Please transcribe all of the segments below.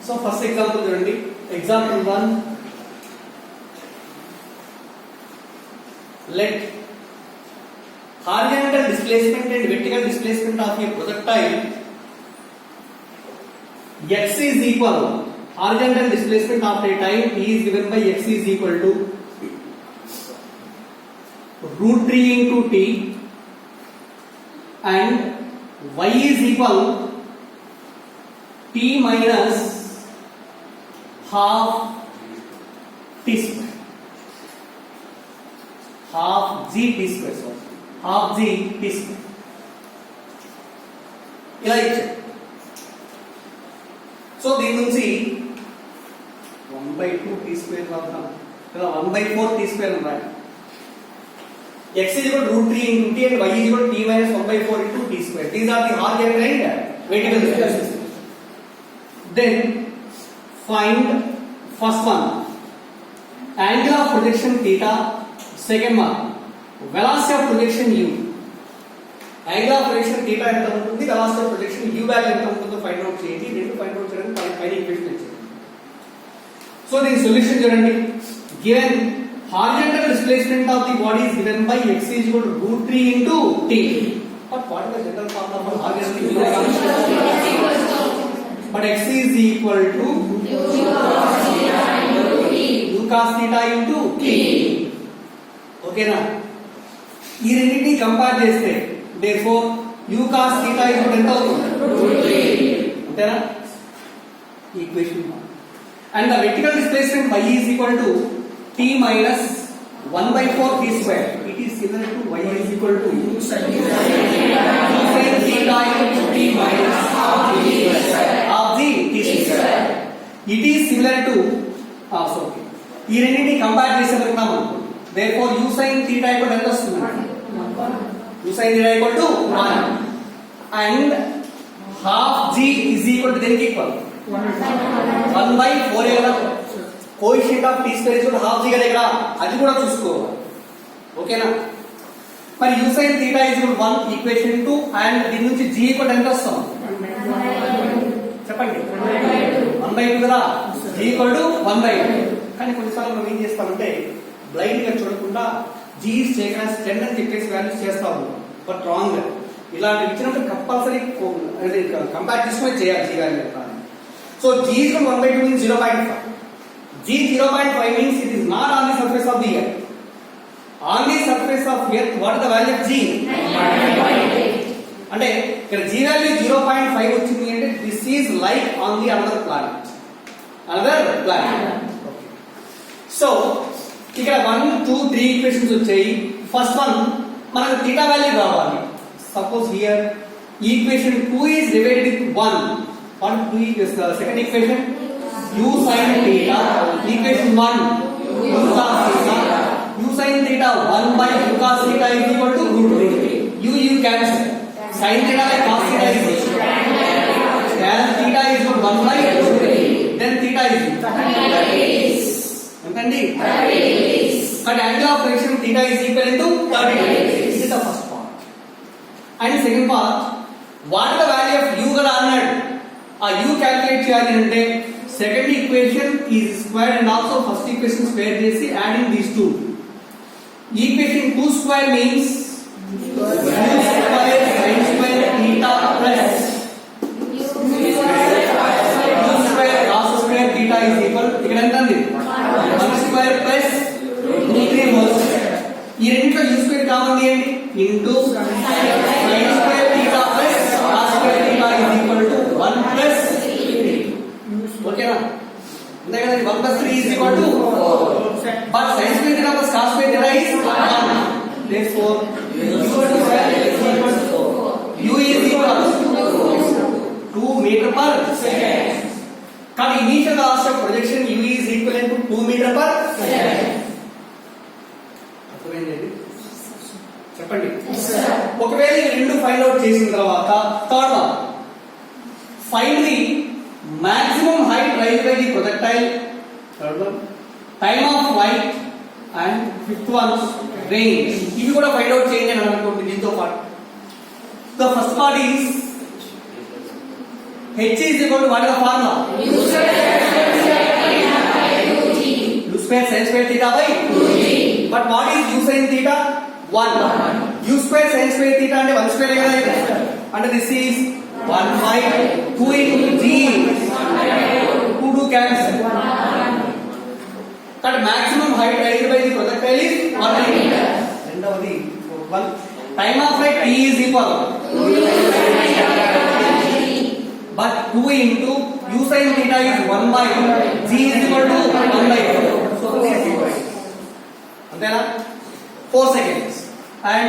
So first example చూడండి. Example 1. Let horizontal displacement and vertical displacement of a projectile x is equal. Horizontal displacement of a time t is given by x is equal to √3 into t and y is equal t minus half t square, half g t square, sorry, half g t square. ఇలా ఇచ్చారు. So దీని నుంచి 1/2 t square రాద్దాం, ఇలా 1/4 t square ఉన్నాయి. x is equal to √3 into t and y is equal to t minus 1/4 into t square. These are the horizontal and vertical displacements. Then find first one, angle of projection theta. Second one, velocity of projection u. Angle of projection theta ఎంత ఉంటుంది, velocity of projection u value ఎంత ఉంటుందో find out చేయండి. రెండు find out చేయడానికి పైన equation ఇచ్చారు. So దీని సొల్యూషన్ చూడండి. Given horizontal displacement of the body is given by x is equal to √3 into t. But what is the general formula for horizontal displacement? But x is equal to u cos theta into t. Okay na? ఈ రెండింటిని compare చేస్తే therefore u cos theta is ఎంత అవుతుంది, అంతేనా? Equation. And the vertical displacement y is equal to t minus 1/4 t square. It is similar to y is equal to u sin theta into t minus half g t square. It is similar to okay. ఈ రెండింటిని compare చేసేటప్పుడు therefore u sin theta equal ఎంత వస్తుంది, u sin theta equal to 1 and half g is equal to దేనికి equal 1/4 కదా. Coefficient of t square is half g కదా ఇక్కడ, అది కూడా చూసుకోవాలి. ఓకేనా? మరి u sin theta is equal 1 equation 2 and దీని నుంచి g ఈక్వల్ ఎంత వస్తాం చెప్పండి, 1/2 కదా. g equal to 1/2. కానీ కొన్నిసార్లు మనం ఏం చేస్తామంటే బ్లైండ్ గా చూడకుండా g ఇస్ టేకెన్ as 10 అని చెప్పేసి వాల్యూస్ చేస్తాము. But wrong. ఇలాంటి ఇచ్చినప్పుడు కంపల్సరీ కంపేర్ చేసుకొని చేయాలి g value. So g is 1/2 means 0.5. G 0.5 means it is not on the surface of the earth. On the surface of earth, what is the value of G? 9.8. అంటే ఇక్కడ G value 0.5 వచ్చింది అంటే this is like on the another planet. Okay. So ఇక్కడ 1, 2, 3 equations వచ్చాయి. First one మనకు theta value కావాలి. Suppose here equation 2 is divided with 1. 1, 2 is the second equation. U sin theta, equation 1 u cos theta, u sin theta 1 by u cos theta is equal to √3. U cancel, sin theta by cos theta is tan theta is 1 by √3. Then theta is entandi 30 degrees. But angle of projection theta is equal to 30 degrees. This is the first part. And second part, what is the value of u ga annadu ఆ u calculate చేయాలి అంటే second equation is squared and also first equation square చేసి adding these two. Equation 2 square means u square sin square theta plus u square cos square theta is equal ఇక్కడ ఎంత ఉంది 1 square plus √3 whole square. ఈ రెండిట్లో u square common తీయండి into sin square theta plus cos square theta is equal to 1 plus ఓకేనా? అంతే కదా. 1 plus 3 is equal to 4. But sin square theta plus cos square theta is 1. Therefore u is equal to 4. U is equal to 2 meter per second. కానీ initial velocity of projection u is equivalent to 2 meter per second. అర్థమైంది? చెప్పండి. ఒకవేళ ఈ రెండు find out చేసిన తర్వాత third one, find the maximum height raised by the projectile. Third one, time of flight. And fifth one, range. ఇవి కూడా find out చేయండి అని అనుకోండి దీంతో పాటు. The first part is H is equal to what is the formula? U square sin square theta by 2g. But what is u sin theta? 1. U square sin square theta and 1 square kada ide. And this is 1 by 2 into g. 2 cancel. That maximum height raised by the projectile is 1 meter. Rendavadi 1. Time of flight t is equal. But 2 into u sin theta is 1 by g is equal to 1 by 4. So this is equal. And then 4 seconds. And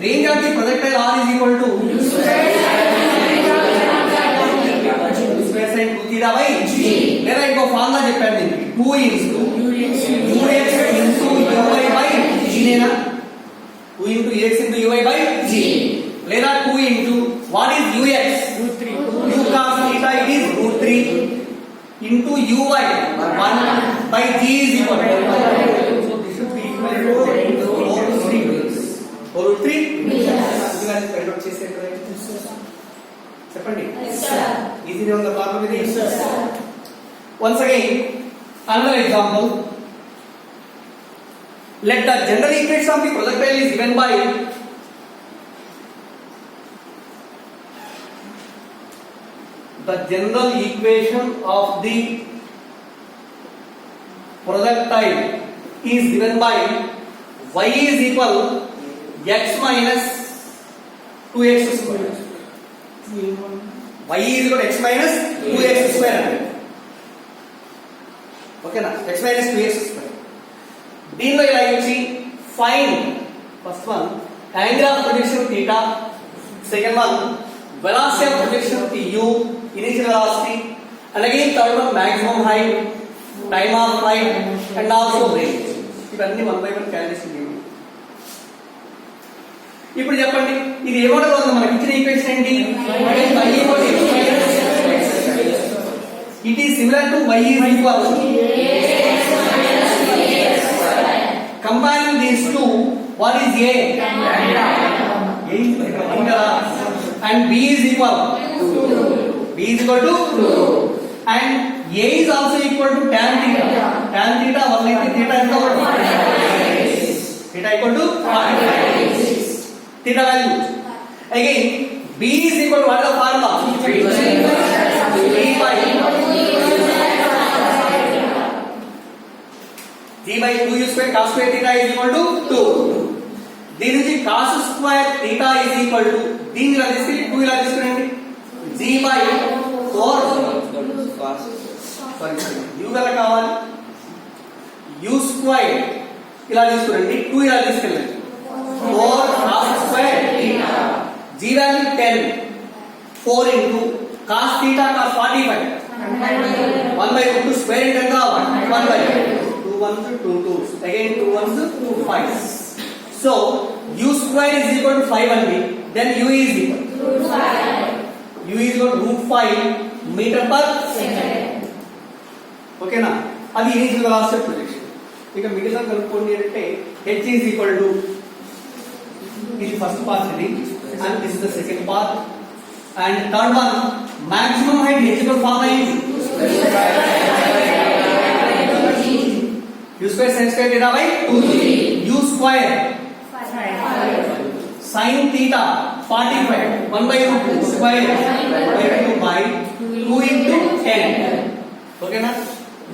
range of the projectile r is equal to u square sin 2 theta by g. There I go formula cheppanu diniki 2 into ux into uy by g nena 2 into ux into uy by g. Leda 2 into what is ux? U cos theta it is √3 into uy 1 by g is equal to 1. So this should be equal to 4√3 meters. 4√3 meters. You guys find out chese kada చెప్పండి. Yes sir. Easy on the problem with this. Yes sir. Once again another example. Let the general equation of the projectile is given by the general equation of the projectile is given by y is equal x minus 2x square. Y is equal to x minus 2x square. Okay na? X minus 2x square. దీనిలో ఇలా ఇచ్చి find first one angle of projection theta, second one velocity of projection u, initial velocity, and again third one maximum height, time of flight, and also range. ఇవన్నీ 1 by 1 calculation చేయండి. ఇప్పుడు చెప్పండి ఇది ఏ model ఉంది మనకి ఇచ్చిన ఈక్వేషన్ ఏంటి? It is similar to y is equal. Comparing these two, what is a? A is equal to 1 and b is equal to 2. B is equal to 2. And a is also equal to tan theta. Tan theta 1 into theta is equal to 5. Theta equal to 5. Theta value. Again, b is equal to what is the formula? b by g by 2u square cos square theta is equal to 2. దీని నుంచి cos square theta is equal to దీన్ని ఇలా తీసుకెళ్ళి 2 ఇలా తీసుకురండి g by 4 u గల కావాలి u square ఇలా తీసుకురండి 2 ఇలా తీసుకెళ్ళండి 4 cos square theta g value 10 4 into cos theta cos 45 1 by 2 square into ఎంత 1 by 2 1s 2 2s again 2 1s 2 5s. So u square is equal to 5 only. Then u is equal to √5. U is equal to √5 meter per second. Okay na? అది initial velocity projection. ఇక మిగిలిన కనుక్కోండి అంటే h is equal to this is first part ఇది and this is the second part and third one maximum height h equal formula is u square sin square theta by 2g. U square sin theta 45 1 by √2 square by 2 into 10. Okay na?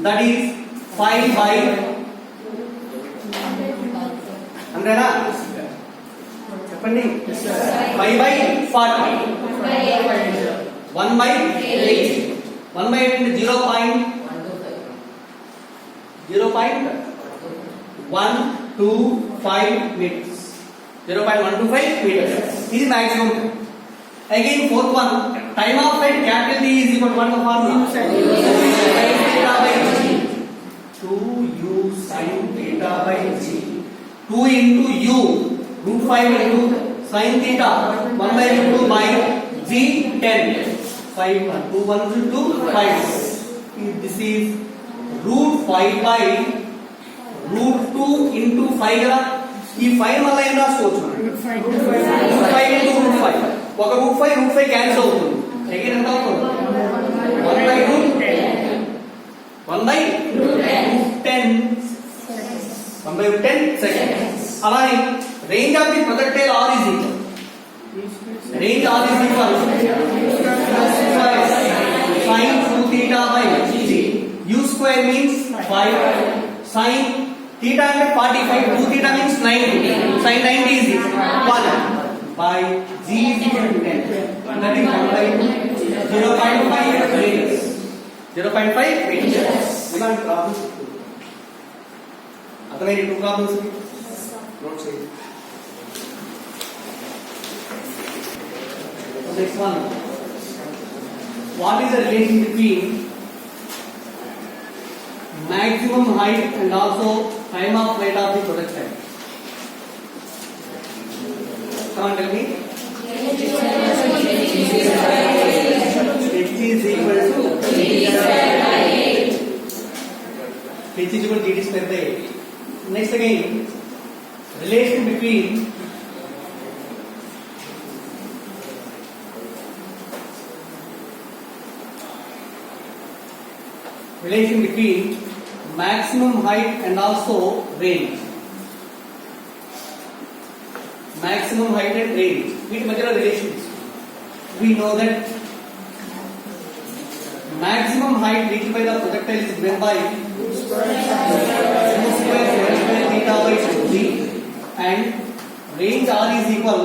That is 5 by 100 na? చెప్పండి 5 by 40 1 by 8 1 by 8 into 0.125 meters. 0.125 meters. This is maximum. Again, fourth one, time of flight capital T is equal to what the formula? 2u sin theta by g. 2 into u √5 into sin theta 1 by √2 by g 10. 5 2 1 2 5. This is √5 by √2 into 5 కదా ఈ 5 మళ్ళీ ఏం రాసుకోవచ్చు √5 into √5 ఒక √5 cancel అవుతుంది again ఎంత అవుతుంది 1 by root 10 1 by root 10 seconds. అలానే range of the projectile R is equal. Range R is equal sin 2 theta by u square means 5 sin theta అంటే 45 2 theta means 90 sin 90 is 1 by g is equal to 10 that is 1 by 0.5 meters 0.5 meters ఇలాంటి problems అతనే 2 problems note చేయండి. Next one, what is the relation between maximum height and also time of flight of the projectile? Come on, tell me. H is equal to H is equal to GT square by 8. Next again, relation between maximum height and also range. Maximum height and range. With material relations, we know that maximum height reached by the projectile is given by u square theta by 2g and range R is equal 2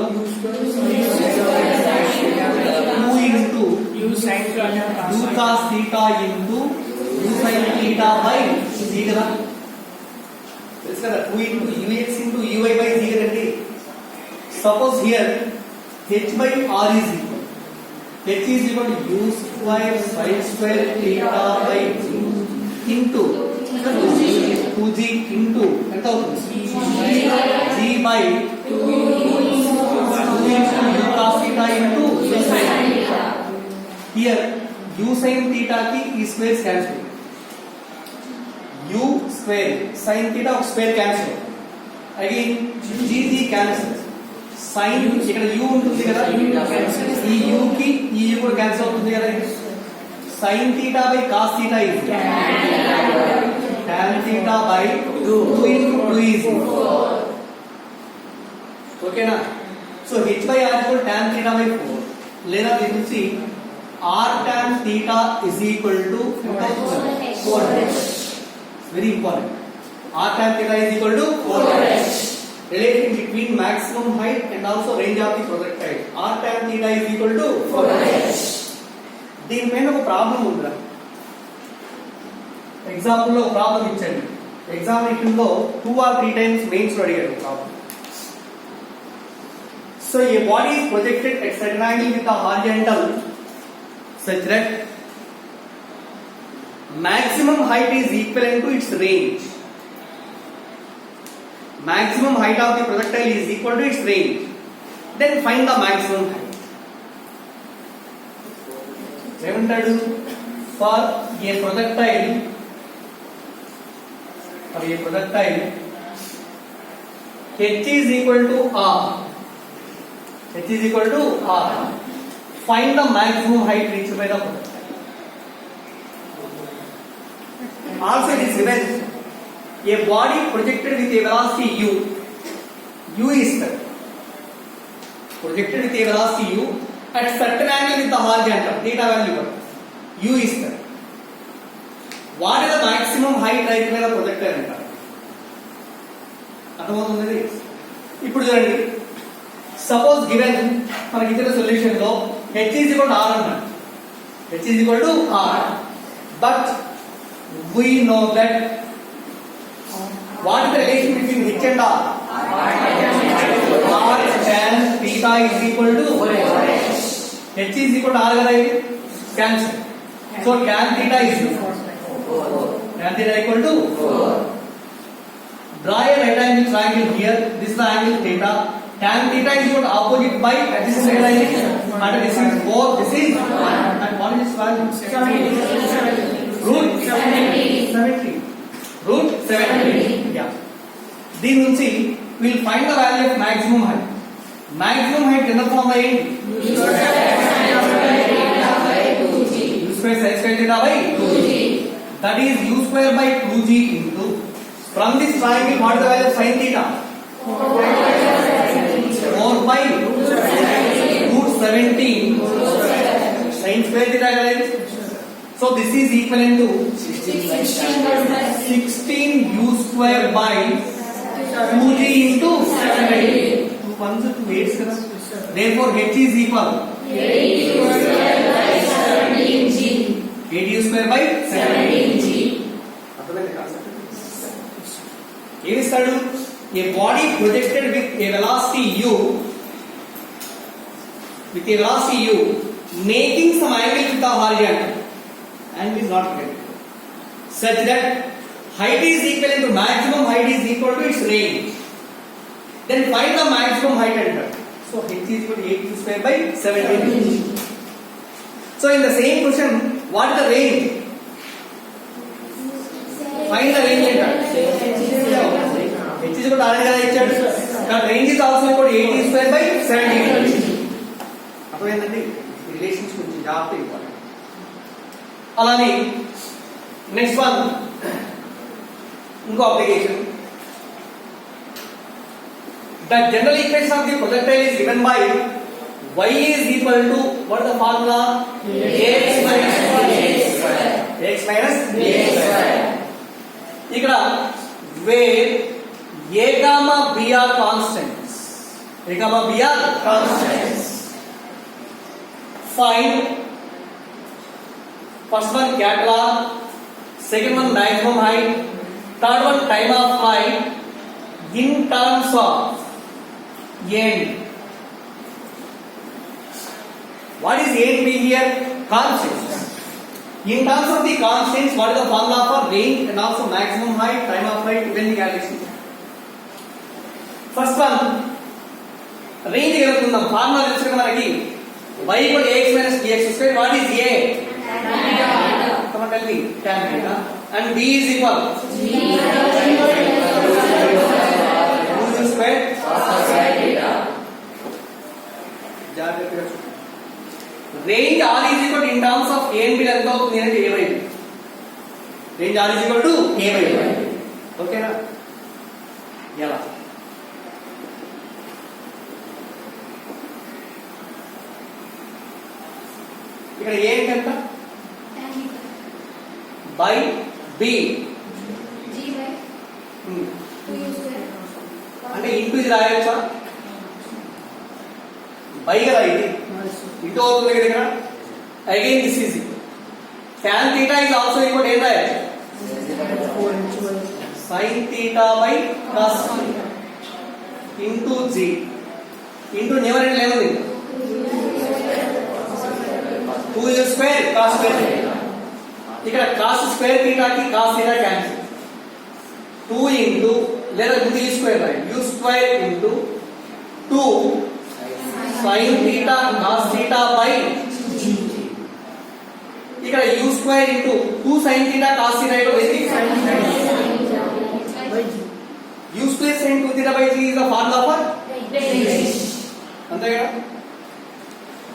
into u cos theta into u sin theta by z కదా తెలుసు కదా 2 into ux into uy by z కదండి. Suppose here h by r is equal h is equal to u square sin square theta by into 2g into ఎంత అవుతుంది g by 2 into u cos theta into u sin theta. Here u sin theta ki ఈ squares cancel u square sin theta ఒక square cancel again g cancel sin ఇక్కడ u ఉంటుంది కదా ఈ u కి ఈ u కూడా క్యాన్సిల్ అవుతుంది కదా sin theta by cos theta is tan theta by 2 into 2 is 4 ఓకేనా. So h by r equal tan theta by 4 లేదా దీని నుంచి r tan theta is equal to 4h. Very important. R tan theta is equal to 4h. Relation between maximum height and also range of the projectile. R tan theta is equal to 4h. దీని పైన ఒక problem ఉందిరా. Example లో ఒక problem ఇచ్చాను. Examination లో 2 or 3 times mains లో అడిగారు problem. So a body is projected at certain angle with a horizontal such that maximum height is equivalent to its range. Maximum height of the projectile is equal to its range. Then find the maximum height. ఏమంటాడు for a projectile h is equal to r. H is equal to r. Find the maximum height reached by the projectile. Also it is given a body projected with a velocity u is that projected with a velocity u at certain angle with the horizontal theta value u is that. What is the maximum height reached by the projectile అంటారు. అర్థమవుతుంది. ఇప్పుడు చూడండి, suppose given మనకి ఇచ్చిన solution లో h is equal to r అన్నాడు. h is equal to r, but we know that what is the relation between h and r? R tan theta is equal to h is equal to r కదా, ఇది cancel. So tan theta is equal to 4. Draw a right angle triangle here. This is the angle theta. Tan theta is equal to opposite by this is right angle and this is 4. This is 1. And what is this value? Root 70. Root 70. Yeah. దీని నుంచి we'll find the value of maximum height. Maximum height ఎంత form అయ్యింది? u square sin square theta by 2g. that is u square by 2g into, from this triangle what is the value of sin theta? 4 by root 17 sin square theta, guys. So this is equivalent to 16 u square by 2g into 17. 2 ones 2 8s kada. Therefore h is equal 8 u square by 17g. 8 u square by 17g. అర్థమైంది concept? ఏమి ఇస్తాడు? A body projected with a velocity u, making some angle with the horizontal, and is not connected, such that height is equivalent to maximum height is equal to its range. Then find the maximum height enter. So h is equal to 8 u square by 17. So in the same question, what is the range? Find the range enter. h is equal to r kada ichadu. The range is also equal to 8 u square by 17. అర్థమైందండి? Relations గురించి జాగ్రత్త important. అలానే next one ఇంకో application. The general equation of the projectile is given by y is equal to, what is the formula? Ax minus bx square. ఇక్కడ where a comma b are constants. Find first one capital R, second one maximum height, third one time of flight in terms of n. What is n be here? Constants. In terms of the constants, what is the formula for range and also maximum height, time of flight, when the calculation? First one, range కనుక్కుందాం. Formula తెలుసుకున్న మనకి y equal to ax minus bx square. What is a? Come on, tell me. Tan theta. And b is equal u square cos theta. జాగ్రత్తగా చూడండి. Range r is equal to in terms of a and b ఎంత అవుతుంది అంటే a by b. Range r is equal to a by b. ఓకేనా? ఎలా? ఇక్కడ a ఎంత? by b. g by 2u square. అంటే ఇంటూ ఇది రాయొచ్చా? by కదా ఇది. ఇటు అవుతుంది కదా ఇక్కడ. Again this is tan theta is also equal to ఏం రాయొచ్చు? sin theta by cos theta into g into numerator ఏముంది? 2u square cos square theta. ఇక్కడ cos square theta కి cos theta క్యాన్సిల్. 2 into లేదా ముందు u square రాయండి. u square into 2 sin theta cos theta by g. ఇక్కడ u square into 2 sin theta cos theta into u square sin 2 theta by g is the formula for range. అంతే కదా?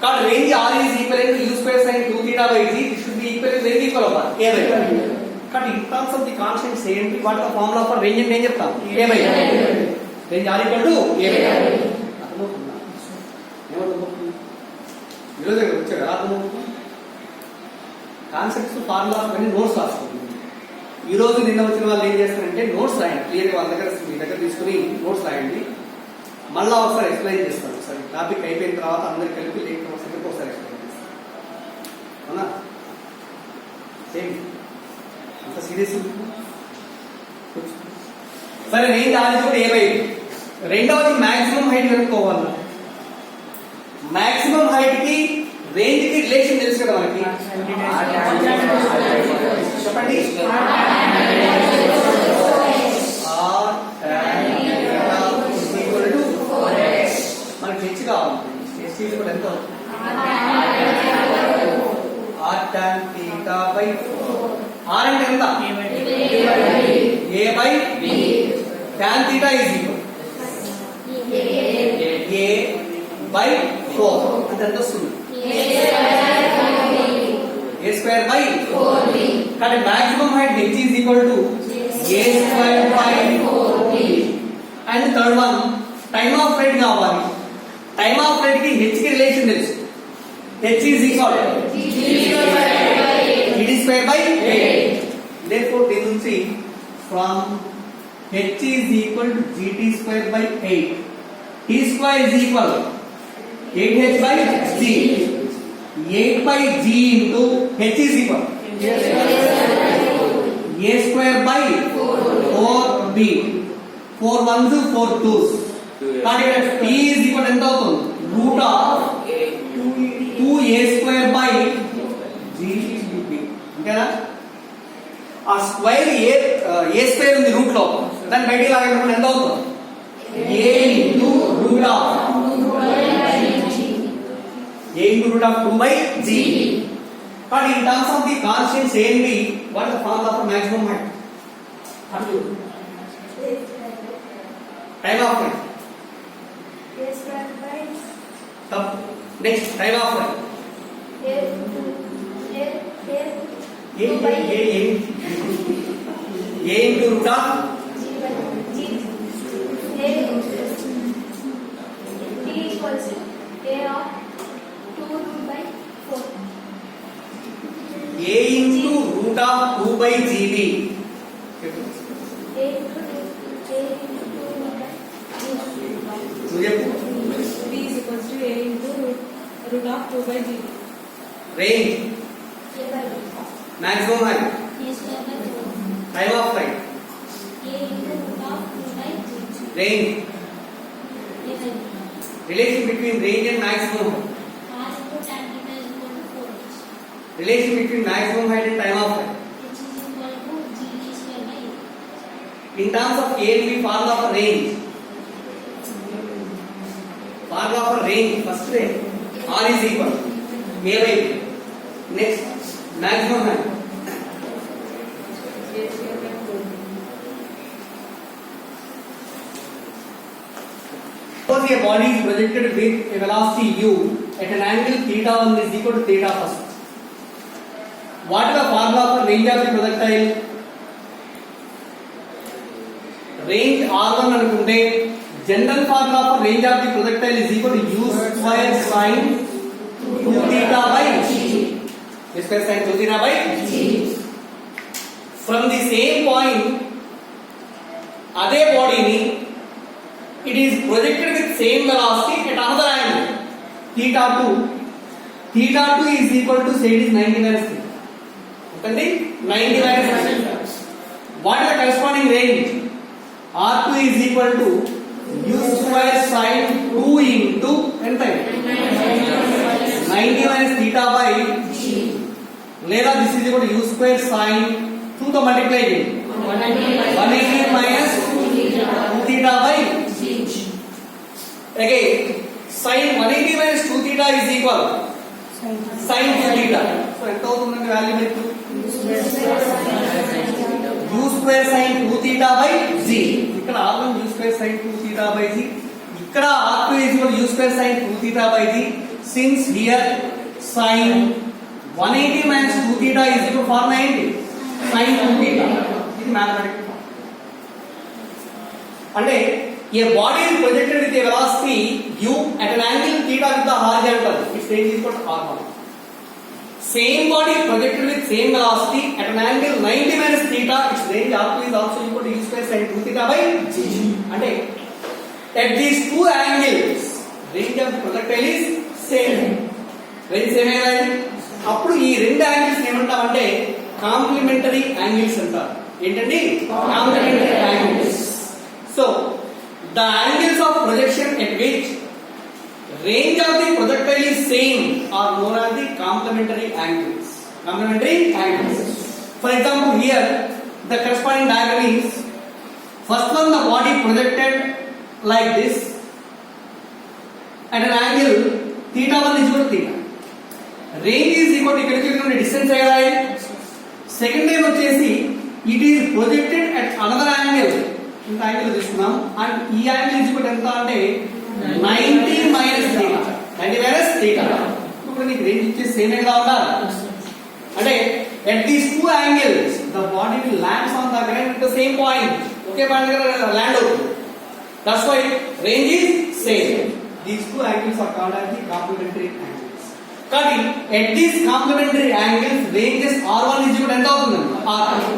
కాబట్టి range r is equal to u square sin 2 theta by g. It should be equal to range equal over a by b. కాబట్టి in terms of the constants ఏంటి? what is the formula for range అంటే ఏం చెప్తాం? a by b. range r equal to a by b. అర్థమవుతుందా? ఏమవుతుంది? ఈరోజు వచ్చాడు అర్థమవుతుంది. కాన్సెప్ట్స్ ఫార్ములా అన్ని నోట్స్ రాసుకోండి. ఈ రోజు నిన్న వచ్చిన వాళ్ళు ఏం చేస్తారంటే నోట్స్ రాయండి. క్లియర్గా వాళ్ళ దగ్గర మీ దగ్గర తీసుకుని నోట్స్ రాయండి. మళ్ళా ఒకసారి ఎక్స్ప్లెయిన్ చేస్తాను. ఒకసారి టాపిక్ అయిపోయిన తర్వాత అందరికి కలిపి లేకపోతే ఒకసారి ఎక్స్ప్లెయిన్ చేస్తాను. అవునా? సేమ్ అంత సీరియస్. సరే, రేంజ్ ఆది కూడా ఏమైంది? రెండవది మాక్సిమం హైట్ కనుక్కోవాలి. మాక్సిమం హైట్ కి రేంజ్ కి రిలేషన్ తెలుసు కదా మనకి. చెప్పండి. మనకి హెచ్ కావాలి. హెచ్ కూడా ఎంత? r tan theta by 4. r అంటే ఎంత? a by b. tan theta is equal a by 4. అంటే ఎంత వస్తుంది? a square by 4b. కానీ maximum height h is equal to a square by 4b. And third one, time of flight కావాలి. Time of flight కి h కి relation తెలుసు. h is equal to gt square by 8. Therefore దీని నుంచి from h is equal to gt square by 8. t square is equal 8h by g. 8 by g into h is equal a square by 4b. 4 1s 4 2s. కానీ ఇక్కడ t is equal ఎంత అవుతుంది? root of 2a square by g cube. అంతేనా? ఆ square a square ఉంది route లో, దాన్ని బయటికి లాగేటప్పుడు ఎంత అవుతుంది? a into root of 2 by g. But in terms of the constants a and b, what is the formula for maximum height? Time of flight. Next, time of flight. A into root of a into root of 2 by gb. मुझे b is equals to a into root of 2 by g. range, maximum height, time of flight, range, relation between range and maximum height, relation between maximum height and time of flight. In terms of a and b, formula for range. Formula for range, first range, r is equal a by b. Next, maximum height. Suppose a body is projected with a velocity u at an angle theta 1 is equal to theta first. What is the formula for range of the projectile? Range r1 అనుకుంటే general formula for range of the projectile is equal to u square sin 2 theta by g. U square sin 2 theta by g. From the same point, అదే బాడీని it is projected with same velocity at another angle theta 2. Theta 2 is equal to, say it is 90 minus theta. Okay, 90 minus theta. What is the corresponding range? R2 is equal to u square sin 2 into ఎంత? 90 minus theta by g. లేదా this is equal to u square sin 2 తో multiply చేయండి. 180 minus 2 theta by g. Again, sin 180 minus 2 theta is equal sin 2 theta. So ఎంత అవుతుందండి value మీకు? u square sin 2 theta by g. ఇక్కడ r1 u square sin 2 theta by g. ఇక్కడ r2 is equal to u square sin 2 theta by g. Since here sin 180 minus 2 theta is equal to formula ఏంటి? sin 2 theta. ఇది mathematical formula. అంటే a body is projected with a velocity u at an angle theta with the horizontal. Its range is equal to r1. Same body projected with same velocity at an angle 90 minus theta. Its range r2 is also equal to u square sin 2 theta by g. అంటే at these two angles, range of the projectile is same. Range same కదా? అప్పుడు ఈ రెండు angles ఏమంటామంటే complementary angles అంటారు. ఏంటండి? Complementary angles. So the angles of projection at which range of the projectile is same are known as the complementary angles. Complementary angles. For example, here the corresponding diagram is first one, the body projected like this at an angle theta 1 is equal to theta. Range is equal to ikkadiki unde distance కదా. Second time వచ్చేసి it is projected at another angle. ఇంత angle తీసుకున్నాం and ఈ angle is equal ఎంత అంటే 90 minus theta. 90 minus theta. ఇప్పుడు నీకు range ఇచ్చే సేమ్ గా ఉండాలి అంటే at these two angles the body will lands on the ground at the same point. Okay point దగ్గర ల్యాండ్ అవుతుంది. That's why range is same. These two angles are called as the complementary angles. కానీ at these complementary angles ranges R1 is equal to ఎంత అవుతుంది? R2.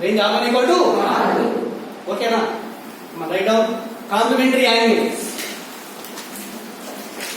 Range R1 equal to R2. ఓకేనా? Right down complementary angles.